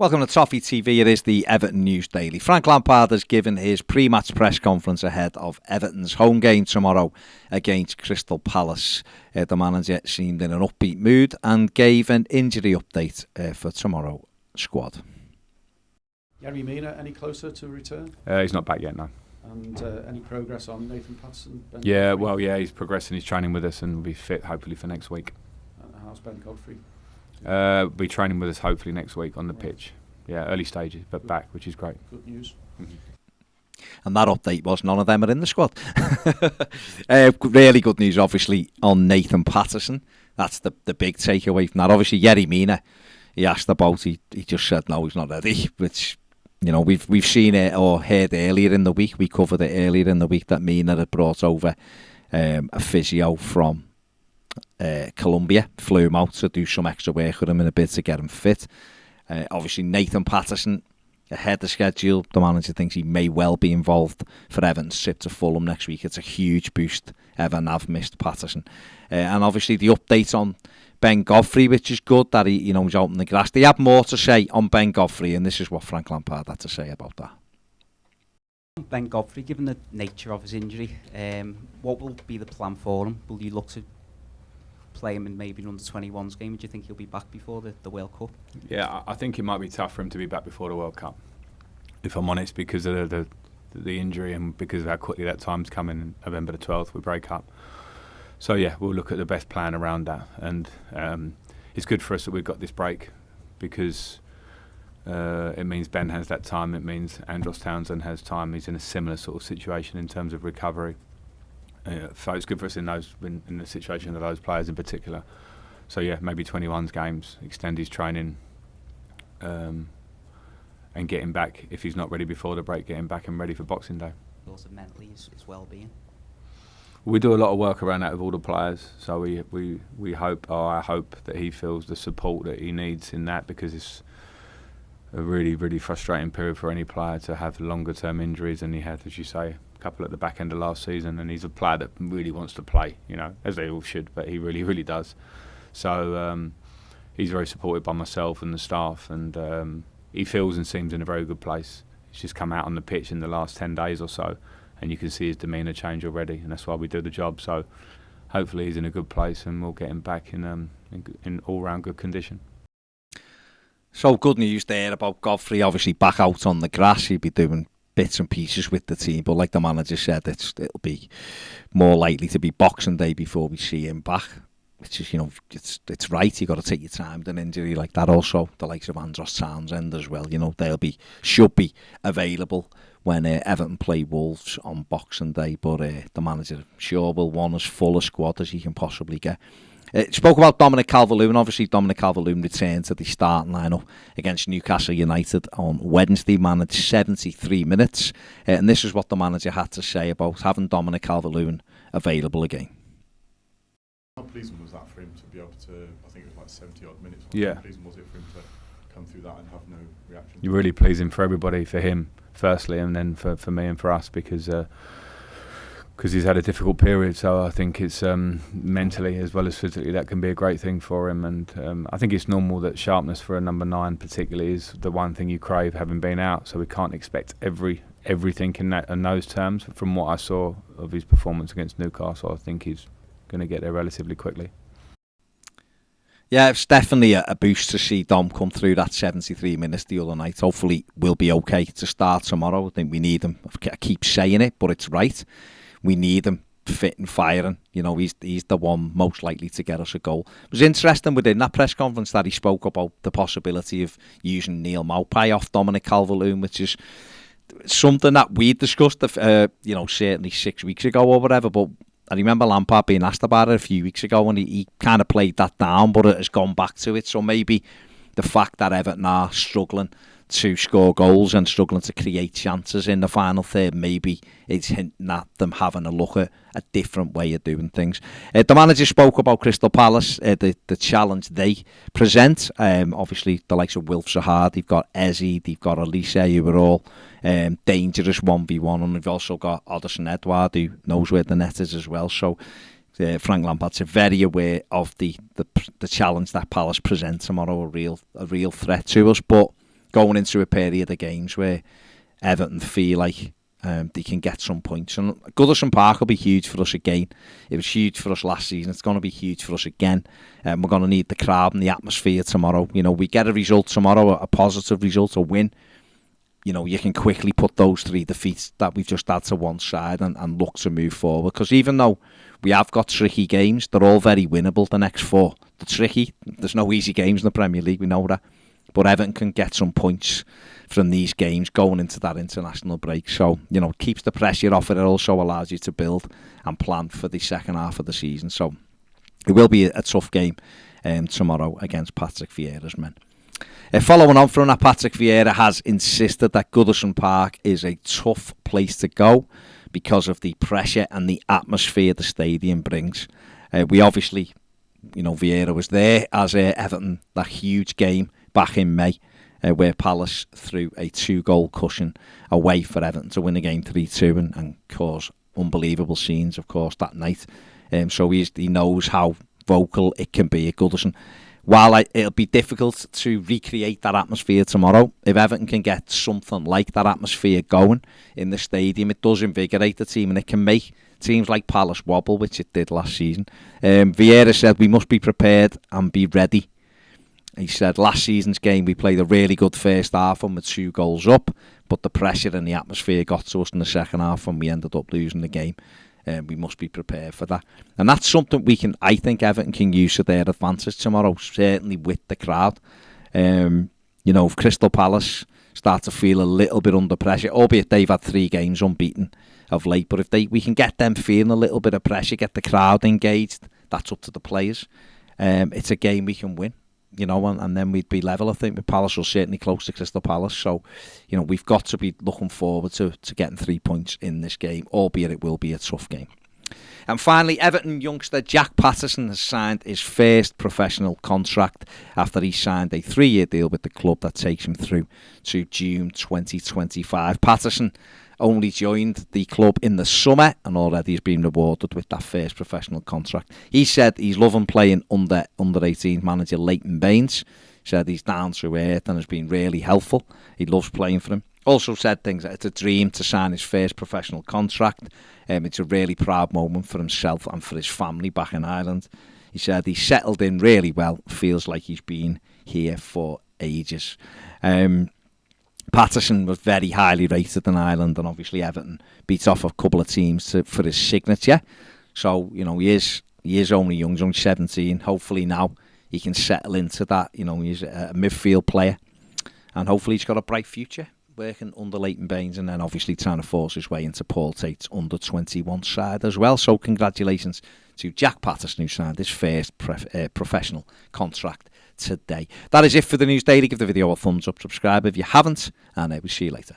Welcome to Toffee TV. It is the Everton News Daily. Frank Lampard has given his pre-match press conference ahead of Everton's home game tomorrow against Crystal Palace. The manager seemed in an upbeat mood and gave an injury update for tomorrow's squad. Yerry Mina, any closer to return? He's not back yet, no. And any progress on Nathan Patterson? He's progressing. He's training with us and will be fit hopefully for next week. How's Ben Godfrey? Be training with us hopefully next week on the pitch. Yeah, early stages, but back, which is great. Good news. Mm-hmm. And that update was none of them are in the squad. Really good news, obviously, on Nathan Patterson. That's the big takeaway from that. Obviously, Yerry Mina, he asked about, he just said no, he's not ready, which, you know, we've seen it or heard earlier in the week. We covered it earlier in the week that Mina had brought over a physio from Colombia, flew him out to do some extra work with him in a bit to get him fit. Obviously, Nathan Patterson, ahead of schedule. The manager thinks he may well be involved for Everton's trip to Fulham next week. It's a huge boost. Everton have missed Patterson. And obviously, the update on Ben Godfrey, which is good that he's out in the grass. They have more to say on Ben Godfrey, and this is what Frank Lampard had to say about that. Ben Godfrey, given the nature of his injury, what will be the plan for him? Will you look to play him in maybe an under-21s game? Do you think he'll be back before the World Cup? Yeah, I think it might be tough for him to be back before the World Cup, if I'm honest, because of the injury and because of how quickly that time's coming. November the 12th, we break up. So yeah, we'll look at the best plan around that. And it's good for us that we've got this break because it means Ben has that time. It means Andros Townsend has time. He's in a similar sort of situation in terms of recovery. So it's good for us in the situation of those players in particular. So yeah, maybe 21s games, extend his training, and get him back if he's not ready before the break. Get him back and ready for Boxing Day. Also mentally, his well-being. We do a lot of work around that with all the players. So we hope, or I hope, that he feels the support that he needs in that, because it's a really, really frustrating period for any player to have longer-term injuries than he had, as you say. Couple at the back end of last season, and he's a player that really wants to play, as they all should, but he really, really does. So he's very supported by myself and the staff, and he feels and seems in a very good place. He's just come out on the pitch in the last 10 days or so, and you can see his demeanour change already, and that's why we do the job. So hopefully he's in a good place, and we'll get him back in all-round good condition. So good news there about Godfrey, obviously back out on the grass. He'll be doing bits and pieces with the team, but like the manager said, it'll be more likely to be Boxing Day before we see him back, which is, it's right. You got to take your time with an injury like that. Also, the likes of Andros Townsend as well, should be available when Everton play Wolves on Boxing Day, but the manager sure will want as full a squad as he can possibly get. Spoke about Dominic Calvert-Lewin. Obviously, Dominic Calvert-Lewin returned to the starting lineup against Newcastle United on Wednesday, managed 73 minutes. And this is what the manager had to say about having Dominic Calvert-Lewin available again. How pleasing was that for him to be able to, I think it was like 70 odd minutes. Yeah. How pleasing was it for him to come through that and have no reaction? You're really pleasing for everybody, for him firstly, and then for me and for us, because he's had a difficult period. So I think it's mentally as well as physically, that can be a great thing for him. And I think it's normal that sharpness for a number 9 particularly is the one thing you crave, having been out. So we can't expect everything in those terms. But from what I saw of his performance against Newcastle, I think he's going to get there relatively quickly. Yeah, it's definitely a boost to see Dom come through that 73 minutes the other night. Hopefully we'll be okay to start tomorrow. I think we need him. I keep saying it, but it's right. We need him fit and firing. He's the one most likely to get us a goal. It was interesting within that press conference that he spoke about the possibility of using Neil Maupay off Dominic Calvert-Lewin, which is something that we discussed, certainly 6 weeks ago or whatever. But I remember Lampard being asked about it a few weeks ago, and he kind of played that down, but it has gone back to it. So maybe the fact that Everton are struggling to score goals and struggling to create chances in the final third, maybe it's hinting at them having a look at a different way of doing things. The manager spoke about Crystal Palace, the challenge they present. Obviously, the likes of Wilf Zaha, they've got Eze, they've got Elise, who are all dangerous 1v1, and they've also got Oderson Edouard, who knows where the net is as well. So Frank Lampard's very aware of the challenge that Palace present tomorrow, a real threat to us. But going into a period of games where Everton feel like they can get some points. And Goodison Park will be huge for us again. It was huge for us last season. It's going to be huge for us again. We're going to need the crowd and the atmosphere tomorrow. You know, we get a result tomorrow, a positive result, a win. You know, you can quickly put those 3 defeats that we've just had to one side and look to move forward. Because even though we have got tricky games, they're all very winnable, the next 4. They're tricky. There's no easy games in the Premier League, we know that. But Everton can get some points from these games going into that international break. So, you know, it keeps the pressure off it. It also allows you to build and plan for the second half of the season. So it will be a tough game tomorrow against Patrick Vieira's men. Following on from that, Patrick Vieira has insisted that Goodison Park is a tough place to go because of the pressure and the atmosphere the stadium brings. We obviously, you know, Vieira was there as Everton, that huge game back in May, where Palace threw a 2-goal cushion away for Everton to win the game 3-2 and cause unbelievable scenes, of course, that night. So he knows how vocal it can be at Goodison. While it'll be difficult to recreate that atmosphere tomorrow, if Everton can get something like that atmosphere going in the stadium, it does invigorate the team and it can make teams like Palace wobble, which it did last season. Vieira said we must be prepared and be ready. He said last season's game we played a really good first half and with 2 goals up, but the pressure and the atmosphere got to us in the second half and we ended up losing the game. We must be prepared for that. And that's something I think Everton can use to their advantage tomorrow, certainly with the crowd. You know, if Crystal Palace start to feel a little bit under pressure, albeit they've had 3 games unbeaten of late, but if we can get them feeling a little bit of pressure, get the crowd engaged, that's up to the players. It's a game we can win. You know, and then we'd be level. I think with Palace will certainly close to Crystal Palace. So, you know, we've got to be looking forward to getting 3 points in this game, albeit it will be a tough game. And finally, Everton youngster Jack Patterson has signed his first professional contract after he signed a 3-year deal with the club that takes him through to June 2025. Patterson only joined the club in the summer and already has been rewarded with that first professional contract. He said he's loving playing under 18 manager Leighton Baines. He said he's down to earth and has been really helpful. He loves playing for him. Also said things that it's a dream to sign his first professional contract. It's a really proud moment for himself and for his family back in Ireland. He said he's settled in really well, feels like he's been here for ages. Patterson was very highly rated in Ireland, and obviously Everton beat off a couple of teams for his signature. So, you know, he is only young, he's only 17. Hopefully now he can settle into that. You know, he's a midfield player, and hopefully he's got a bright future working under Leighton Baines, and then obviously trying to force his way into Paul Tate's under 21 side as well. So congratulations to Jack Patterson, who signed his first professional contract today. That is it for the News Daily. Give the video a thumbs up, subscribe if you haven't, and we'll see you later.